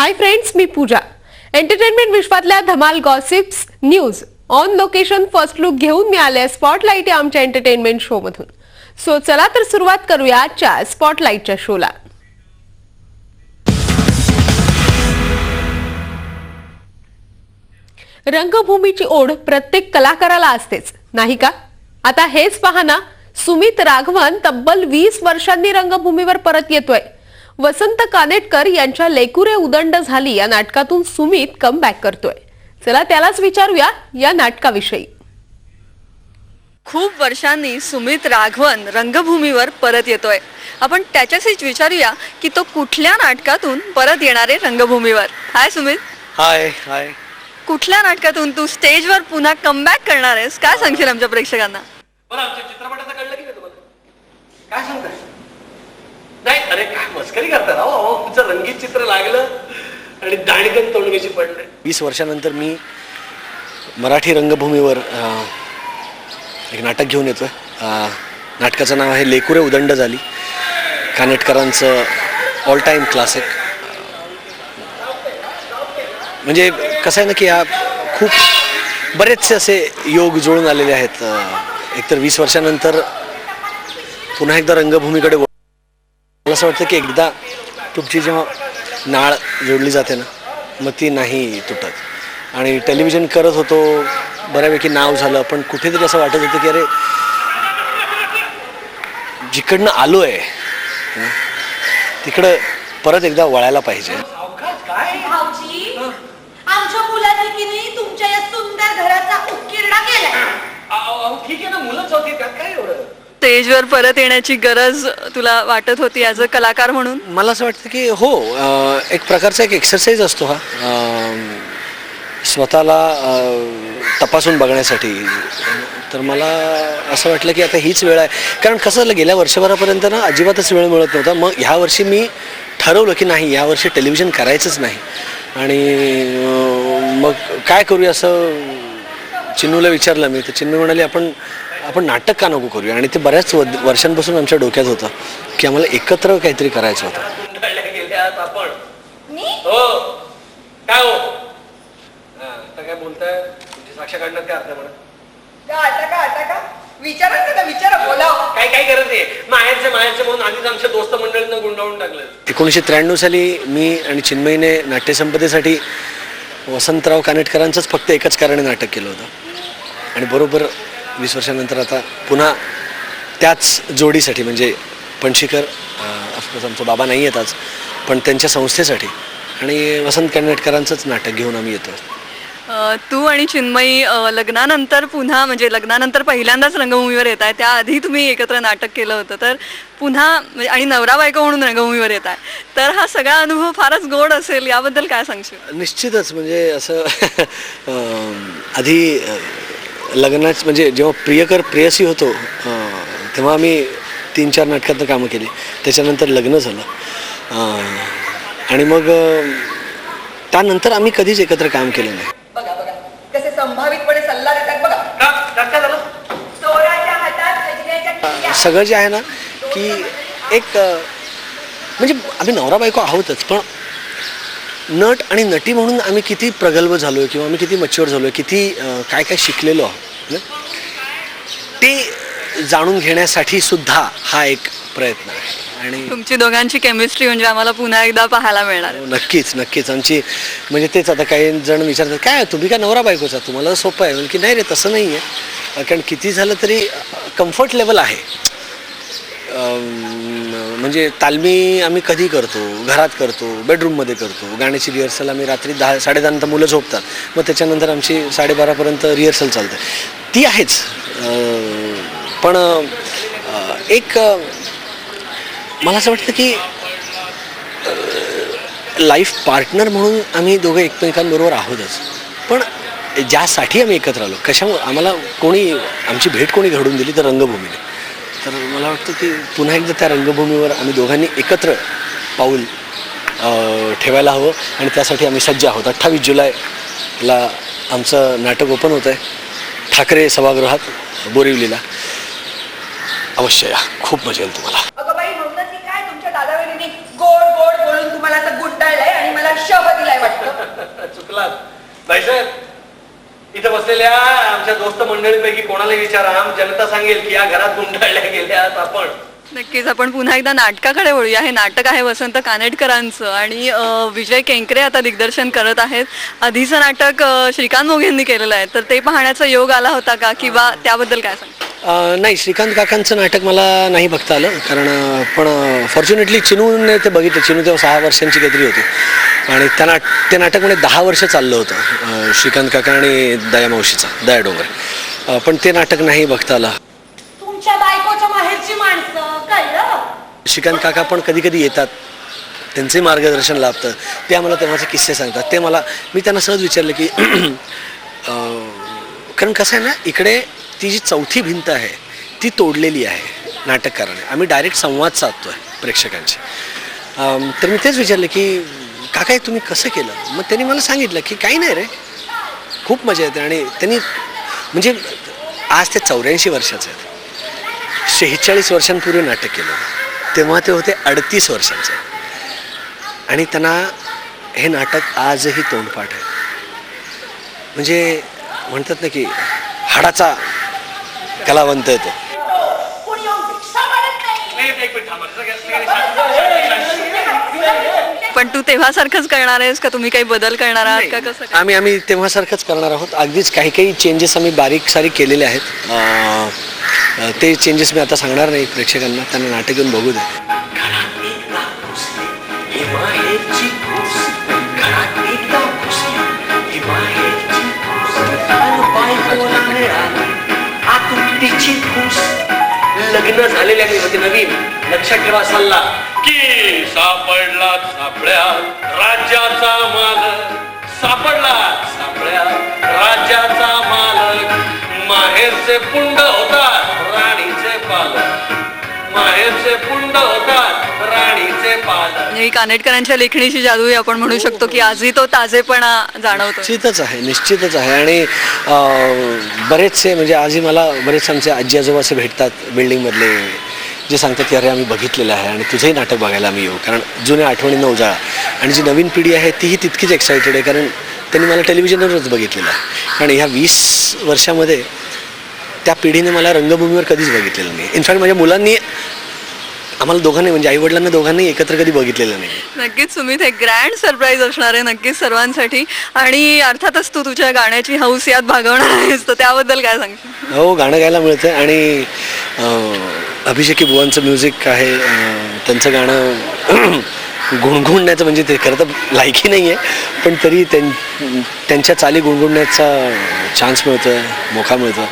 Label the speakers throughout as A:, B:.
A: Hi friends, मी पूजा. Entertainment विश्वातल्या धमाल gossips news on location first look घेऊन मी आले स्पॉटलाइट या आमच्या एंटरटेनमेंट शो मधून. सो चला तर सुरुवात करूया आजच्या स्पॉटलाइटच्या शोला. रंगभूमीची ओढ प्रत्येक कलाकाराला असतेच, नाही का? आता हेच पहा ना, सुमित राघवन तब्बल 20 वर्षांनी रंगभूमीवर परत येतोय. वसंत कानेटकर यांच्या लेकुरे उदंड झाली या नाटकातून सुमित कमबॅक करतोय. चला त्यालाच विचारूया या नाटकाविषयी.
B: खूप वर्षांनी सुमित राघवन रंगभूमीवर परत येतोय. आपण त्याच्याशीच विचारूया की तो कुठल्या नाटकातून परत येणार आहे रंगभूमीवर. हाय सुमित.
C: हाय हाय.
B: कुठल्या नाटकातून तू स्टेजवर पुन्हा कमबॅक करणार आहेस, काय सांगशील आमच्या प्रेक्षकांना?
C: बरं, आमच्या चित्रपटाचं कळलं की नाही तुम्हाला? काय सांगताय? नाही, अरे काय मस्करी करता ना हो. तुमचं रंगीत चित्र लागलं आणि दाणकन तोंडगेची पडले. 20 वर्षानंतर मी मराठी रंगभूमीवर एक नाटक घेऊन येतोय. नाटकाचं नाव आहे लेकुरे उदंड झाली. कानेटकरांचं ऑल टाईम क्लासिक. म्हणजे कसं आहे ना की या खूप बरेचसे असे योग जुळून आलेले आहेत. एकतर 20 वर्षानंतर पुन्हा एकदा रंगभूमीकडे मला असं वाटतं की एकदा तुमची जेव्हा नाळ जोडली जाते ना, मग ती नाही तुटत. आणि टेलिव्हिजन करत होतो, बऱ्यापैकी नाव झालं, पण कुठेतरी असं वाटत होतं की अरे जिकडनं आलो आहे तिकडं परत एकदा वळायला पाहिजे.
D: आमच्या मुलांनी की नाही तुमच्या या सुंदर घराचा उकिरडा केलाय.
C: ठीक आहे ना, मुलंच होती, त्यात काय एवढं.
B: स्टेजवर परत येण्याची गरज तुला वाटत होती ॲज अ कलाकार म्हणून?
C: मला असं वाटतं की हो, एक प्रकारचा एक एक्सरसाइज असतो हा, स्वतःला तपासून बघण्यासाठी. तर मला असं वाटलं की आता हीच वेळ आहे. कारण कसं झालं, गेल्या वर्षभरापर्यंत ना अजिबातच वेळ मिळत नव्हता. मग ह्या वर्षी मी ठरवलं की नाही, यावर्षी टेलिव्हिजन करायचंच नाही. आणि मग काय करूया असं चिन्नूला विचारलं मी. तर चिन्नू म्हणाली आपण नाटक का नको करूया. आणि ते बऱ्याच वर्षांपासून आमच्या डोक्यात होतं की आम्हाला एकत्र काहीतरी करायचं होतं. काय हो काय बोलताय? तुमची साक्ष काढण्यात काय अर्थ म्हणा? काय काय करत आहे? माहेरचे म्हणून आधीच आमच्या दोस्त मंडळीनं गुंडाळून टाकलं. 1993 साली मी आणि चिन्मयीने नाट्यसंपदेसाठी वसंतराव कानेटकरांचंच फक्त एकच कारणे नाटक केलं होतं. आणि बरोबर 20 वर्षानंतर आता पुन्हा त्याच जोडीसाठी, म्हणजे पणशीकर ऑफकोर्स आमचा बाबा नाही आहेत आज, पण त्यांच्या संस्थेसाठी आणि वसंत कानेटकरांचंच नाटक घेऊन आम्ही येतो.
B: तू आणि चिन्मयी लग्नानंतर पुन्हा, म्हणजे लग्नानंतर पहिल्यांदाच रंगभूमीवर येत आहे. त्याआधी तुम्ही एकत्र नाटक केलं होतं, तर पुन्हा आणि नवरा बायको म्हणून रंगभूमीवर येत आहे, तर हा सगळा अनुभव फारच गोड असेल. याबद्दल काय सांगशील?
C: निश्चितच. म्हणजे असं आधी लग्नाच म्हणजे जेव्हा प्रियकर प्रेयसी होतो तेव्हा आम्ही 3-4 नाटकात कामं केली. त्याच्यानंतर लग्न झालं आणि मग त्यानंतर आम्ही कधीच एकत्र काम केलं नाही.
D: बघा बघा कसे संभावितपणे सल्ला देतात बघा.
C: सगळं जे आहे ना की एक म्हणजे आम्ही नवरा बायको आहोतच, पण नट आणि नटी म्हणून आम्ही किती प्रगल्भ झालोय किंवा आम्ही किती मच्युअर झालोय, किती काय काय शिकलेलो आहोत, ते जाणून घेण्यासाठी सुद्धा हा एक प्रयत्न आहे. आणि
B: तुमची दोघांची केमिस्ट्री म्हणजे आम्हाला पुन्हा एकदा पाहायला मिळणार.
C: नक्कीच नक्कीच. आमची म्हणजे तेच, आता काही जण विचारतात काय तुम्ही काय नवरा बायकोचा, तुम्हाला सोपं आहे? की नाही रे, तसं नाही आहे. कारण किती झालं तरी कम्फर्ट लेवल आहे. म्हणजे तालमी आम्ही कधी करतो, घरात करतो, बेडरूममध्ये करतो. गाण्याची रिहर्सल आम्ही रात्री 10-10:30 नंतर मुलं झोपतात, मग त्याच्यानंतर आमची 12:30पर्यंत रिहर्सल चालते. ती आहेच. पण एक मला असं वाटतं की लाईफ पार्टनर म्हणून आम्ही दोघं एकमेकांबरोबर आहोतच, पण ज्यासाठी आम्ही एकत्र आलो, कशामुळे आम्हाला कोणी आमची भेट कोणी घडवून दिली, तर रंगभूमीने. तर मला वाटतं की पुन्हा एकदा त्या रंगभूमीवर आम्ही दोघांनी एकत्र पाऊल ठेवायला हवं आणि त्यासाठी आम्ही सज्ज आहोत. 28 जुलैला आमचं नाटक ओपन होतं आहे ठाकरे सभागृहात बोरिवलीला. अवश्य या, खूप मजा येईल तुम्हाला.
D: अगं बाई, म्हणतात की काय तुमच्या दादा वहिनी गोड गोड बोलून तुम्हाला असं गुंडाळलंय आणि मला शब दिलाय वाटतं.
C: चुकलात भाईसाहेब. इथं बसलेल्या आमच्या दोस्त मंडळीपैकी कोणाला विचारा, जनता सांगेल की या घरात गुंडाळल्या गेल्यात आपण.
B: नक्कीच आपण पुन्हा एकदा नाटकाकडे वळूया. हे नाटक आहे वसंत कानेटकरांचं आणि विजय केंकरे आता दिग्दर्शन करत आहेत. आधीचं नाटक श्रीकांत मोघेंनी केलेलं आहे, तर ते पाहण्याचा योग आला होता का, किंवा त्याबद्दल काय सांग?
C: नाही, श्रीकांत काकांचं नाटक मला नाही बघता आलं, कारण पण फॉर्च्युनेटली चिनूने ते बघितलं. चिनू तेव्हा 6 वर्षांची काहीतरी होती आणि ते नाटक म्हणजे 10 वर्ष चाललं होतं, श्रीकांत काका आणि दया मावशीचा, दया डोंगर. पण ते नाटक नाही बघता आलं.
D: तुमच्या बायकोच्या माहेरची माणसं कळलं.
C: श्रीकांत काका पण कधी कधी येतात, त्यांचे मार्गदर्शन लाभतं. ते आम्हाला तेव्हाचे किस्से सांगतात. ते मी त्यांना सहज विचारलं की कारण कसं आहे ना, इकडे ती जी चौथी भिंत आहे ती तोडलेली आहे नाटककाराने. आम्ही डायरेक्ट संवाद साधतोय प्रेक्षकांशी. तर मी तेच विचारलं की काका तुम्ही कसं केलं. मग त्यांनी मला सांगितलं की काही नाही रे, खूप मजा येते. आणि त्यांनी म्हणजे आज ते 84 वर्षाचे आहेत. 46 वर्षांपूर्वी नाटक केलं, तेव्हा ते होते 38 वर्षांचे. आणि त्यांना हे नाटक आजही तोंडपाठ आहे. म्हणजे म्हणतात ना की हाडाचा कलावंत आहे तो.
D: कोणी येऊन भिक्षा मागत नाही.
B: पण तू तेव्हासारखंच करणार आहेस का, तुम्ही काही बदल करणार आहात का, कसं काय?
C: आम्ही तेव्हासारखंच करणार आहोत. अगदीच काही चेंजेस आम्ही बारीक सारीक केलेले आहेत. ते चेंजेस मी आता सांगणार नाही प्रेक्षकांना, त्यांना नाटक येऊन बघू दे. लग्न झालेल्या नवीन लक्षात ठेवा सल्ला
E: की सापडला सापड्यात राज्याचा मालक, सापडला सापड्यात राज्याचा मालक. माहेरचे पुंड होतात राणीचे पालक, माहेरचे पुंड होतात राणीचे पालक.
B: ही कानेटकरांच्या लेखणीची जादू आहे, आपण म्हणू शकतो की आजही तो ताजेपणा जाणवतो.
C: निश्चितच आहे. आणि बरेचसे म्हणजे आजही मला बरेच आमचे आजी आजोबा असे भेटतात बिल्डिंगमधले, जे सांगतात की अरे आम्ही बघितलेलं आहे आणि तुझंही नाटक बघायला आम्ही येऊ. कारण जुन्या आठवणींना उजाळा. आणि जी नवीन पिढी आहे तीही तितकीच एक्सायटेड आहे, कारण त्यांनी मला टेलिव्हिजनवरच बघितलेलं आहे. आणि ह्या 20 वर्षामध्ये त्या पिढीने मला रंगभूमीवर कधीच बघितलेलं नाही. इनफॅक्ट माझ्या मुलांनी आम्हाला दोघांनी म्हणजे आईवडिलांना दोघांनी एकत्र कधी बघितलेलं नाही.
B: नक्कीच सुमित, हे ग्रँड सरप्राईज असणार आहे नक्कीच सर्वांसाठी. आणि अर्थातच तू तुझ्या गाण्याची हौस यात भागवणार आहेस, तर त्याबद्दल काय सांगशील?
C: हो, गाणं गायला मिळतं. आणि अभिषेकी बुवांचं म्युझिक आहे. त्यांचं गाणं गुणगुणण्याचं म्हणजे ते खरं तर लायकी नाही आहे, पण तरी त्यांच्या चाली गुणगुणण्याचा चान्स मिळतो आहे, मोका मिळतो.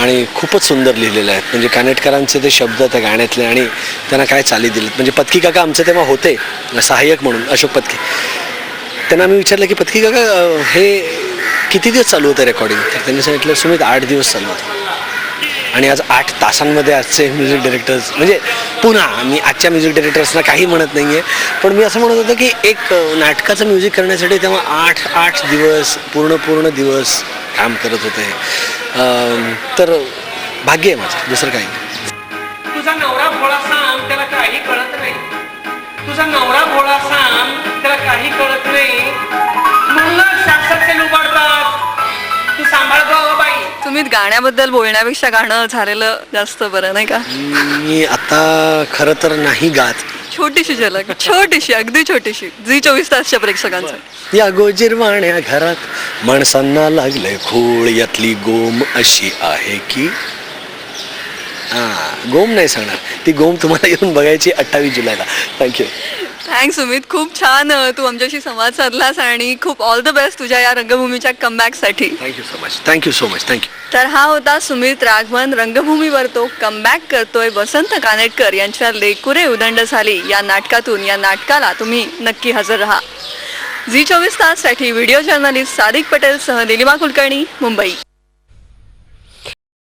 C: आणि खूपच सुंदर लिहिलेलं आहे. म्हणजे कानेटकरांचे ते शब्द त्या गाण्यातले, आणि त्यांना काय चाली दिलेत. म्हणजे पत्की काका आमचे तेव्हा होते सहाय्यक म्हणून, अशोक पत्की. त्यांना आम्ही विचारलं की पत्की काका हे किती दिवस चालू होतं रेकॉर्डिंग. तर त्यांनी सांगितलं सुमित 8 दिवस चालू होतं. आणि आज 8 तासांमध्ये आजचे म्युझिक डायरेक्टर्स, म्हणजे पुन्हा मी आजच्या म्युझिक डायरेक्टर्सना काही म्हणत नाही आहे, पण मी असं म्हणत होतो की एक नाटकाचं म्युझिक करण्यासाठी तेव्हा 8 दिवस पूर्ण दिवस काम करत होते. तर भाग्य आहे माझं, दुसरं काही नाही.
E: तुझा नवरा भोळा सांग त्याला काही कळत नाही, तुझा नवरा भोळा सांग त्याला काही कळत नाही, म्हणूनच साक्षात लुबाडतात. तू सांभाळ गं बाई.
B: सुमित, गाण्याबद्दल बोलण्यापेक्षा गाणं झालेलं जास्त बरं, नाही का?
C: मी आता खरं तर नाही गात.
B: छोटीशी झलक, छोटीशी, अगदी छोटीशी, झी 24 तासच्या प्रेक्षकांचं.
C: या गोजिरवाण्या घरात माणसांना लागलंय खूळ, यातली गोम अशी आहे की गोम नाही सांगणार, ती गोम तुम्हाला येऊन बघायची 28 जुलैला. थँक्यू.
B: थँक्स सुमित, खूप छान तू आमच्याशी संवाद साधलास आणि खूप ऑल द बेस्ट तुझ्या या रंगभूमीच्या कमबॅकसाठी.
C: Thank you so much.
B: तर हा होता सुमित राघवन. रंगभूमीवर तो कमबॅक करतोय. वसंत कानेटकर यांच्या लेकुरे उदंड झाली या नाटकातून. या नाटकाला तुम्ही नक्की हजर राहा. झी 24 ताससाठी व्हिडिओ जर्नलिस्ट सादिक पटेल सह निलिमा कुलकर्णी, मुंबई.